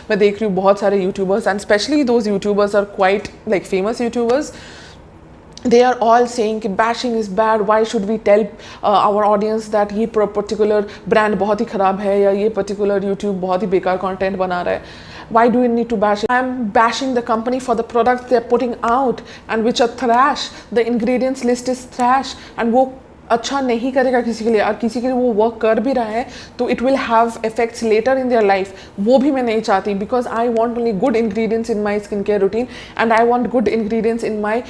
मैं देख रही हूँ बहुत सारे YouTubers and specially those YouTubers are quite like famous YouTubers, they are all saying कि bashing is bad, why should we tell our audience that ये particular brand बहुत ही ख़राब है या ये particular YouTube बहुत ही बेकार content बना रहा है. Why do we need to bash it? I am bashing the company for the products they are putting out and which are trash. The ingredients list is trash and वो अच्छा नहीं करेगा किसी के लिए, और किसी के लिए वो वर्क कर भी रहा है तो it will have effects later in their life. वो भी मैं नहीं चाहती, because I want only good ingredients in my skin care routine and I want good ingredients in my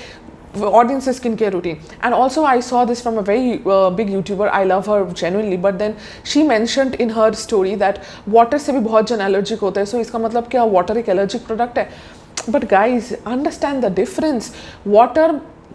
audience's skincare routine. And also I saw this from a very big YouTuber. I love her genuinely, but then she mentioned in her story that water से भी बहुत जन allergic होता है. So इसका मतलब क्या water एक allergic product है? But guys, understand the difference. Water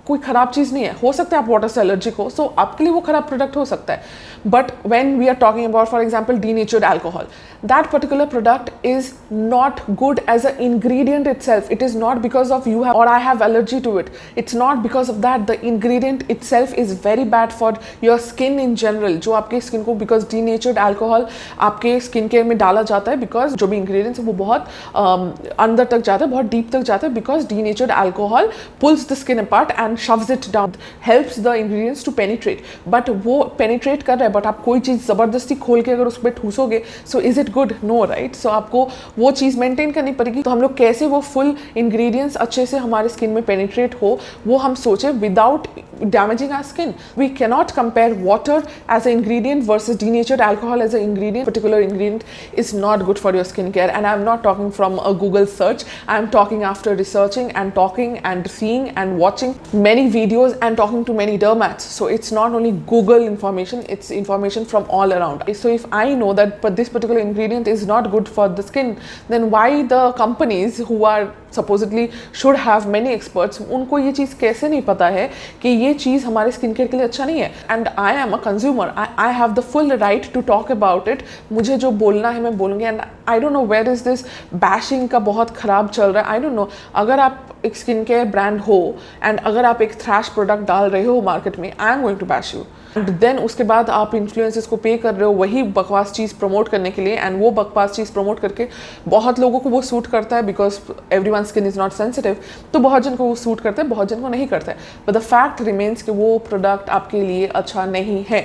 कोई ख़राब चीज़ नहीं है. हो सकता है आप वाटर से एलर्जिक हो, सो आपके लिए वो ख़राब प्रोडक्ट हो सकता है. But when we are talking about for example denatured alcohol, that particular product is not good as an ingredient itself. It is not because of you have or I have allergy to it. It's not because of that. The ingredient itself is very bad for your skin in general. जो आपके skin को, because denatured alcohol आपके skin care में डाला जाता है, because जो भी इंग्रेडिएंट्स है वो बहुत अंदर तक जाता है, बहुत डीप तक जाता है, because denatured alcohol pulls the skin apart and shoves it down, helps the ingredients to penetrate. But वो penetrate कर रहा है, but आप कोई चीज़ ज़बरदस्ती खोल के अगर उस पर ठूसोगे, so is it good? No, right? So आपको वो चीज़ मेंटेन करनी पड़ेगी. तो हम लोग कैसे वो फुल इंग्रेडिएंट्स अच्छे से हमारे स्किन में पेनिट्रेट हो, वो हम सोचे without damaging our skin. We cannot compare water as an ingredient versus denatured alcohol as an ingredient. Particular ingredient is not good for your skincare, and I'm not talking from a Google search. I'm talking after researching and talking and seeing and watching many videos and talking to many dermats. So it's not only Google information, it's information from all around. So if I know that this particular ingredient is not good for the skin, then why the companies who are supposedly should have many experts, उनको ये चीज़ कैसे नहीं पता है कि ये चीज़ हमारे skin care के लिए अच्छा नहीं है. And I am a consumer, I have the full right to talk about it. मुझे जो बोलना है मैं बोलूँगी. And I don't know where is this bashing का बहुत ख़राब चल रहा है. I don't know. अगर आप एक स्किन केयर ब्रांड हो एंड अगर आप एक थ्रैश प्रोडक्ट डाल रहे हो मार्केट में, I am going to bash you. And then उसके बाद आप इन्फ्लुएंसर्स को पे कर रहे हो वही बकवास चीज़ प्रमोट करने के लिए, एंड वो बकवास चीज़ प्रमोट करके बहुत लोगों को वो सूट करता है, because everyone skin is not sensitive. तो बहुत जन को वो सूट करता है, बहुत जन को नहीं करता है. बट द फैक्ट रिमेन्स कि वो प्रोडक्ट आपके लिए अच्छा नहीं है.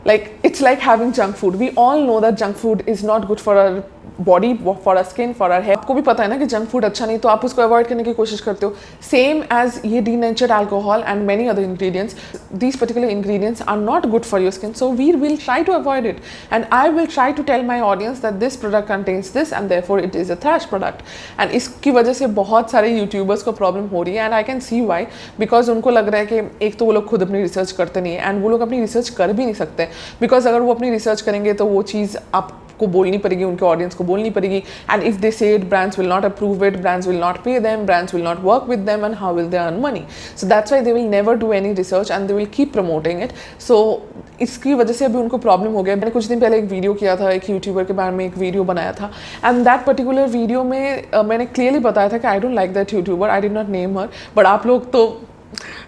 Like it's like having junk food. We all know that junk food is not good for our body, for our skin, for our hair. आपको भी पता है ना कि जंक फूड अच्छा नहीं, तो आप उसको अवॉइड करने की कोशिश करते हो. सेम एज ये denatured alcohol and many other ingredients, these particular ingredients are not good for your skin, so we will try to avoid it. And I will try to tell my audience that this product contains this and therefore it is a trash product. And इसकी वजह से बहुत सारे YouTubers को problem हो रही है. And I can see why, because उनको लग रहा है कि एक तो वो लोग खुद अपनी रिसर्च करते नहीं है, एंड वो लोग अपनी रिसर्च कर भी नहीं सकते, बिकॉज अगर वो अपनी रिसर्च करेंगे तो वो चीज़ आपको बोलनी पड़ेगी, उनके ऑडियंस को बोलनी पड़ेगी. And if they say it, brands will not approve it, brands will not pay them, brands will not work with them, and how will they earn money? So that's why they will never do any research and they will keep promoting it. So इसकी वजह से अभी उनको problem हो गया. मैंने कुछ दिन पहले एक वीडियो किया था, एक यूट्यूबर के बारे में एक वीडियो बनाया था, एंड दैट पर्टिकुलर वीडियो में मैंने क्लियरली बताया था कि I don't like that YouTuber. I did not name her, but आप लोग तो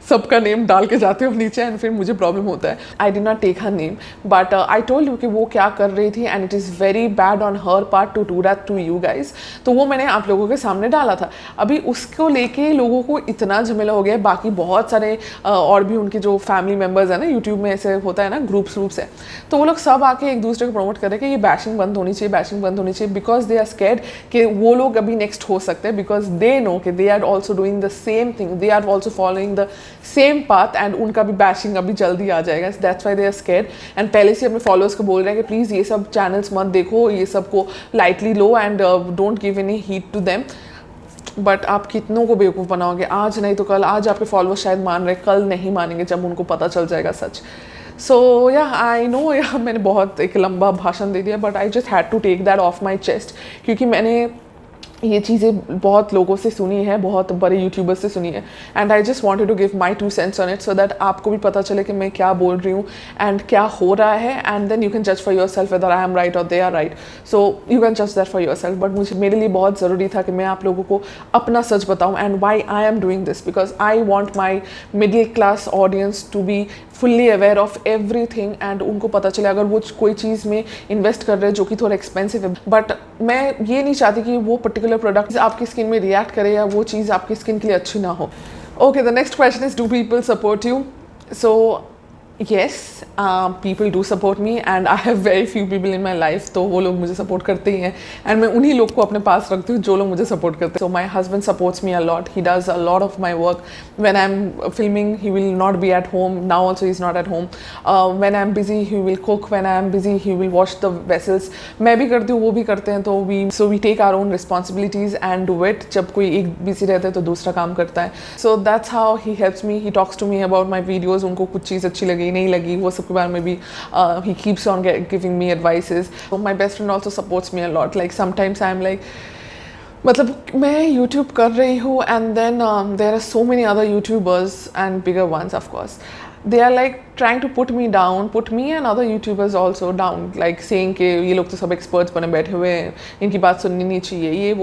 सबका नेम डाल के जाते हो नीचे एंड फिर मुझे प्रॉब्लम होता है. I did not take her name, but I told you कि वो क्या कर रही थी, and it is very bad on her part to do that to you guys. तो वो मैंने आप लोगों के सामने डाला था. अभी उसको लेके लोगों को इतना झमेला हो गया है. बाकी बहुत सारे और भी उनके जो फैमिली मेम्बर्स हैं ना, यूट्यूब में ऐसे होता है ना, ग्रुप्स है, तो वो लोग सब आके एक दूसरे को प्रमोट कर रहे हैं कि ये बैशिंग बंद होनी चाहिए, बैशिंग बंद होनी चाहिए, बिकॉज दे आर स्कैर्ड कि वो लोग अभी नेक्स्ट हो सकते हैं, बिकॉज दे नो कि they are also doing the same thing, they are also following the same path, and उनका भी बैशिंग अभी जल्दी आ जाएगा. That's why they are scared, and पहले से अपने फॉलोअर्स को बोल रहे हैं कि प्लीज़ ये सब चैनल्स मत देखो, ये सब को लाइटली लो and don't give any heat to them. But आप कितनों को बेवकूफ़ बनाओगे? आज नहीं तो कल. आज आपके फॉलोअर्स शायद मान रहे, कल नहीं मानेंगे जब उनको पता चल जाएगा सच. सो या आई नो, या मैंने बहुत एक लंबा भाषण दे दिया, but I just had to take that off my chest, क्योंकि मैंने ये चीज़ें बहुत लोगों से सुनी है, बहुत बड़े यूट्यूबर्स से सुनी है, and I just wanted to give my 2 cents on it so that आपको भी पता चले कि मैं क्या बोल रही हूँ एंड क्या हो रहा है, एंड देन यू कैन जज for yourself whether I am right और they are right, so you can जज that for yourself. But मुझे मेरे लिए बहुत ज़रूरी था कि मैं आप लोगों को अपना सच बताऊँ and why I am doing this, because I want my middle class audience to be fully aware of every thing, and उनको पता चले अगर वो कोई चीज़ में इन्वेस्ट कर रहे हैं जो कि थोड़ा एक्सपेंसिव है, बट मैं ये नहीं चाहती कि वो पर्टिकुलर प्रोडक्ट आपकी स्किन में रिएक्ट करे या वो चीज़ आपकी स्किन के लिए अच्छी ना हो. Okay, the next question is do people support you? So yes, people do support me and I have very few people in my life, तो वो लोग मुझे सपोर्ट करते ही हैं and मैं उन्हीं लोग को अपने पास रखती हूँ जो लोग मुझे सपोर्ट करते हैं. So my husband supports me a lot. He does a lot of my work. When I'm filming, he will not be at home. Now also he's not at home. When I'm busy, he will cook. When I'm busy, he will wash the vessels. मैं भी करती हूँ, वो भी करते हैं, तो we take our own responsibilities and do it. जब कोई एक busy रहता है तो दूसरा काम करता है. So that's how he helps me. He talks to me about my videos. उनको कुछ चीज़ अच्छी लगी नहीं लगी वो सब के बारे में भी he keeps on giving me advices. So my best friend also supports me a lot. Like sometimes I'm like, मतलब मैं YouTube कर रही हूँ and then there are so many other YouTubers and bigger ones of course. They are like trying to put me down, put me and other YouTubers also down, like saying कि ये लोग तो सब experts बने बैठे हुए हैं, इनकी बात सुननी नहीं चाहिए,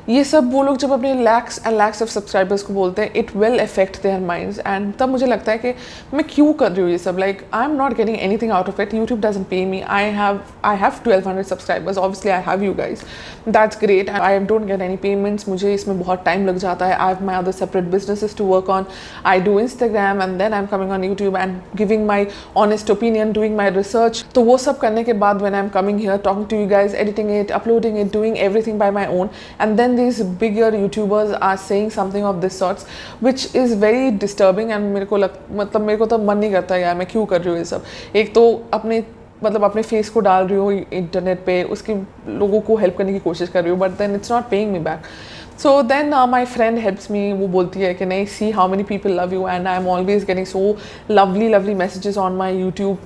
ये सब वो लोग जब अपने lakhs and lakhs of subscribers को बोलते हैं, it will affect their minds, and तब मुझे लगता है कि मैं क्यों कर रही हूँ ये सब. Like I am not getting anything out of it. YouTube doesn't pay me. I have 1200 subscribers. Obviously I have you guys, that's great. I don't get any payments. मुझे इसमें बहुत टाइम लग जाता है. I have my other separate businesses to work on. I do Instagram and then I am coming on YouTube and giving my honest opinion, doing my research. तो वो सब करने के बाद when I am coming here talking to you guys, editing it, uploading it, doing everything by my own, and then this bigger YouTubers are saying something of this sorts, which is very disturbing and मेरे को तो मन नहीं करता यार मैं क्यों कर रही हूँ ये सब. एक तो अपने फेस को डाल रही हूँ इंटरनेट पे, उसके लोगों को हेल्प करने की कोशिश कर रही हूँ, but then it's not paying me back. So then my friend helps me. वो बोलती है कि नहीं, see how many people love you, and I am always getting so lovely messages on my YouTube,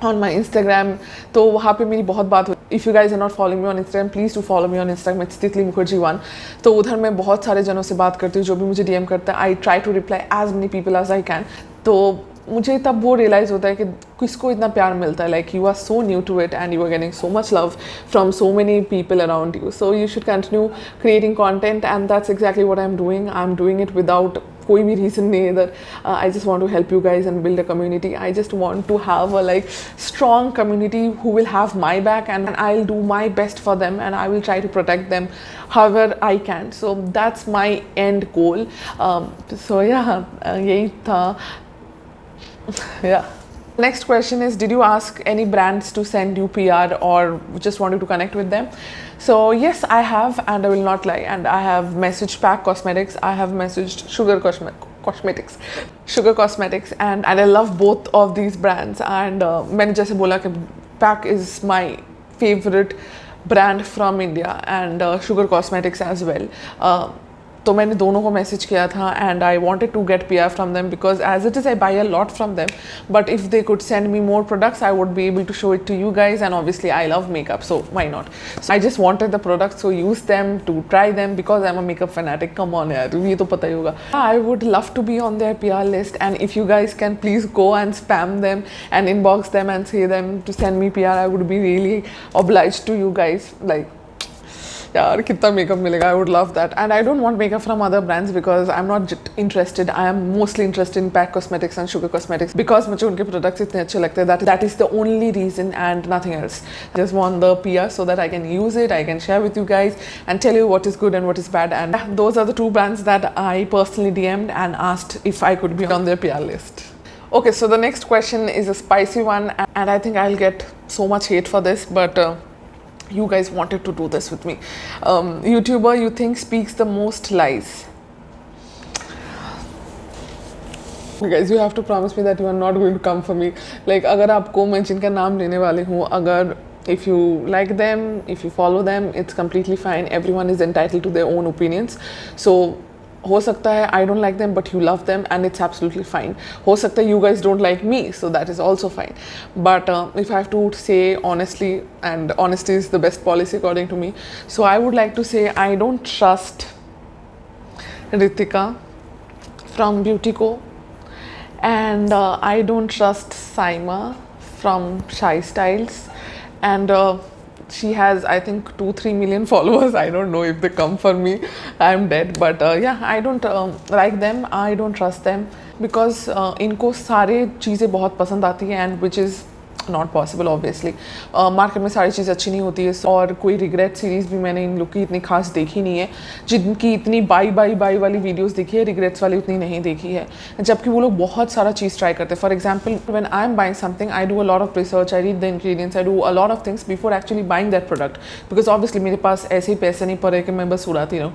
on my Instagram. तो वहाँ पे मेरी बहुत बात हुई. If you guys are not following me on Instagram, please do follow me on Instagram. It's Titli Mukherjee 1. तो उधर मैं बहुत सारे जनों से बात करती हूँ जो भी मुझे DM करता है. I try to reply as many people as I can. तो मुझे तब वो रियलाइज़ होता है कि किसको इतना प्यार मिलता है. Like you are so new to it and you are getting so much love from so many people around you. So you should continue creating content and that's exactly what I am doing. I am doing it without कोई भी reason नहीं है इधर. I just want to help you guys and build a community. I just want to have a like strong community who will have my back, and I'll do my best for them and I will try to protect them however I can. So that's my end goal. So yeah, यही था. Yeah. Next question is, did you ask any brands to send you PR or just wanted to connect with them? So yes, I have, and I will not lie, and I have messaged Pack Cosmetics, I have messaged Sugar Cosmetics, and I love both of these brands. And मैंने जैसे बोला कि Pack is my favorite brand from India, and Sugar Cosmetics as well. तो मैंने दोनों को message किया था and I wanted to get PR from them because as it is I buy a lot from them, but if they could send me more products I would be able to show it to you guys, and obviously I love makeup, so why not. I just wanted the products, so use them to try them because I am a makeup fanatic. Come on यार, ये तो पता ही होगा. I would love to be on their PR list, and if you guys can please go and spam them and inbox them and say them to send me PR, I would be really obliged to you guys. Like यार कितना makeup मिलेगा. I would love that, and I don't want makeup from other brands because I am not interested. I am mostly interested in pack cosmetics and sugar Cosmetics because मुझे उनके products इतने अच्छे लगते हैं. That is the only reason and nothing else. Just want the PR so that I can use it, I can share with you guys and tell you what is good and what is bad, and those are the two brands that I personally DM'd and asked if I could be on their PR list. Okay, so the next question is a spicy one, and I think I'll get so much hate for this, but you guys wanted to do this with me. YouTuber you think speaks the most lies? You guys, you have to promise me that you are not going to come for me. Like अगर आपको मैं जिनका नाम लेने वाली हूँ, अगर if you like them, if you follow them, it's completely fine. Everyone is entitled to their own opinions. So हो सकता है I don't like them but you love them and it's absolutely fine. हो सकता है you guys don't like me, so that is also fine. But if I have to say honestly, and honesty is the best policy according to me, so I would like to say I don't trust Ritika from Beautyco, and I don't trust Saima from Shy Styles, and she has I think 2-3 million followers. I don't know if they come for me, I'm dead. But yeah, I don't like them, I don't trust them because इनको सारे चीज़ें बहुत पसंद आती हैं, and which is not possible obviously. Market में सारी चीज़ अच्छी नहीं होती है, और कोई रिग्रेट सीरीज़ भी मैंने इन लोग की इतनी खास देखी नहीं है. जिनकी इतनी बाई वाली वीडियोस देखी है, रिग्रेट्स वाली उतनी नहीं देखी है, जबकि वो लोग बहुत सारा चीज़ ट्राई करते हैं. For example, when I am buying something, I do a lot of research, I read the ingredients, I do a lot of things before actually buying that product, because obviously मेरे पास ऐसे ही पैसे नहीं पड़े कि मैं बस उड़ाती रहूँ.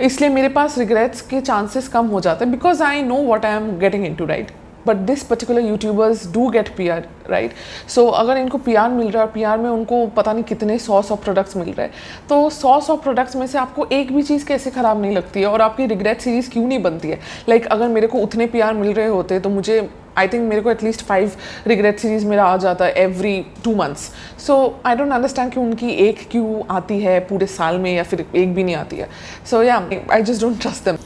इसलिए मेरे पास रिग्रेट्स के चांसेस कम हो जाते हैं, because I know what I am getting into, right. But this particular YouTubers do get PR, right. So अगर इनको PR मिल रहा है, PR में उनको पता नहीं कितने 100 प्रोडक्ट्स मिल रहे हैं, तो 100 प्रोडक्ट्स में से आपको एक भी चीज़ कैसे ख़राब नहीं लगती है, और आपकी रिग्रेट सीरीज़ क्यों नहीं बनती है. लाइक अगर मेरे को उतने PR मिल रहे होते तो मुझे आई थिंक मेरे को एटलीस्ट 5 रिग्रेट सीरीज़ मेरा आ जाता है every 2 months. So I don't understand कि उनकी एक क्यों आती है पूरे साल में, या फिर एक भी नहीं आती है. सो या, I just don't trust them.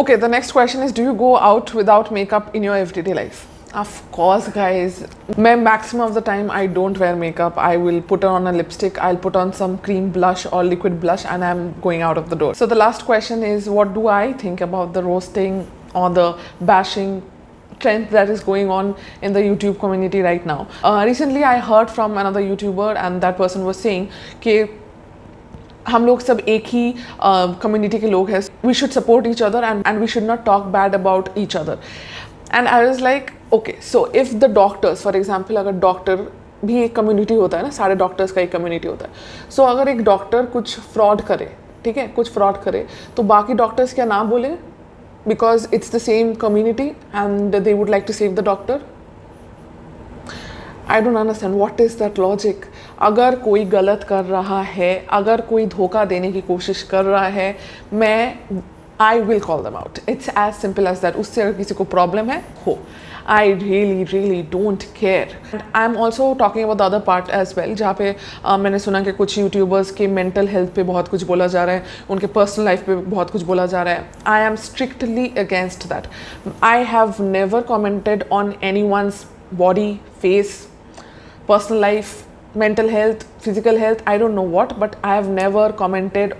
Okay, the next question is, do you go out without makeup in your everyday life? Of course, guys. Maximum of the time I don't wear makeup. I will put on a lipstick, I'll put on some cream blush or liquid blush, and I'm going out of the door. So the last question is, what do I think about the roasting or the bashing trend that is going on in the YouTube community right now? Recently I heard from another YouTuber, and that person was saying कि हम लोग सब एक ही community के लोग हैं, we should support each other and we should not talk bad about each other. And I was like, okay, so if the doctors, for example, अगर doctor भी एक कम्युनिटी होता है ना, सारे डॉक्टर्स का एक कम्युनिटी होता है. सो अगर एक डॉक्टर कुछ फ्रॉड करे, ठीक है, कुछ फ्रॉड करे, तो बाकी डॉक्टर्स क्या ना बोले, because it's the same community and they would like to save the doctor. I don't understand what is that logic. अगर कोई गलत कर रहा है, अगर कोई धोखा देने की कोशिश कर रहा है, I will call them out. It's as simple as that. उससे अगर किसी को प्रॉब्लम है, हो, I really don't care. I am also talking about the other part as well, जहाँ पे मैंने सुना कि कुछ यूट्यूबर्स के मेंटल हेल्थ पे बहुत कुछ बोला जा रहा है, उनके पर्सनल लाइफ पे बहुत कुछ बोला जा रहा है. I am strictly against that. I have never commented on any one's body, face, personal life, mental health, physical health, I don't know what, but I have never commented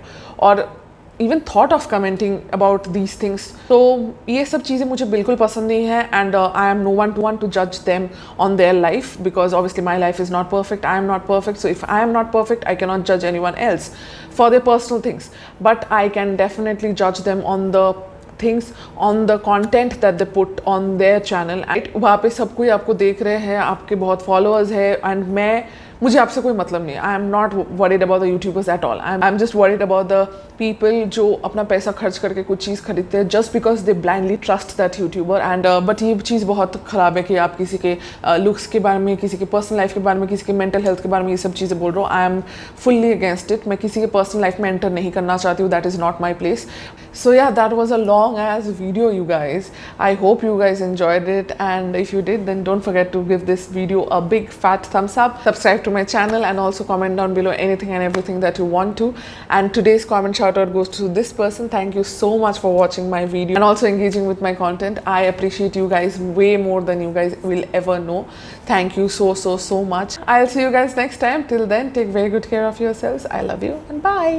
or even thought of commenting about these things. So ये सब चीज़ें मुझे बिल्कुल पसंद नहीं है, and I am no one to judge them on their life, because obviously my life is not perfect, I am not perfect. So if I am not perfect, I cannot judge anyone else for their personal things, but I can definitely judge them on the things, on the content that they put on their channel. वहाँ पे सब कोई आपको देख रहे हैं, आपके बहुत फॉलोअर्स है, एंड मुझे आपसे कोई मतलब नहीं है. I am not worried about the YouTubers at all. I am just worried about the people जो अपना पैसा खर्च करके कुछ चीज़ खरीदते हैं just because they blindly trust that YouTuber. And but ये चीज़ बहुत ख़राब है कि आप किसी के लुक्स के बारे में, किसी के पर्सनल लाइफ के बारे में, किसी के मेंटल हेल्थ के बारे में ये सब चीज़ें बोल रहा हूँ. I am fully against it. मैं किसी के पर्सनल लाइफ में एंटर नहीं करना चाहती हूँ. That is not my place. So yeah, that was a long ass video, you guys. I hope you guys enjoyed it, and if you did, then don't forget to give this video a big fat thumbs up, subscribe to my channel, and also comment down below anything and everything that you want to. And today's comment shout out goes to this person. Thank you so much for watching my video and also engaging with my content. I appreciate you guys way more than you guys will ever know. Thank you so much. I'll see you guys next time. Till then, take very good care of yourselves. I love you, and bye.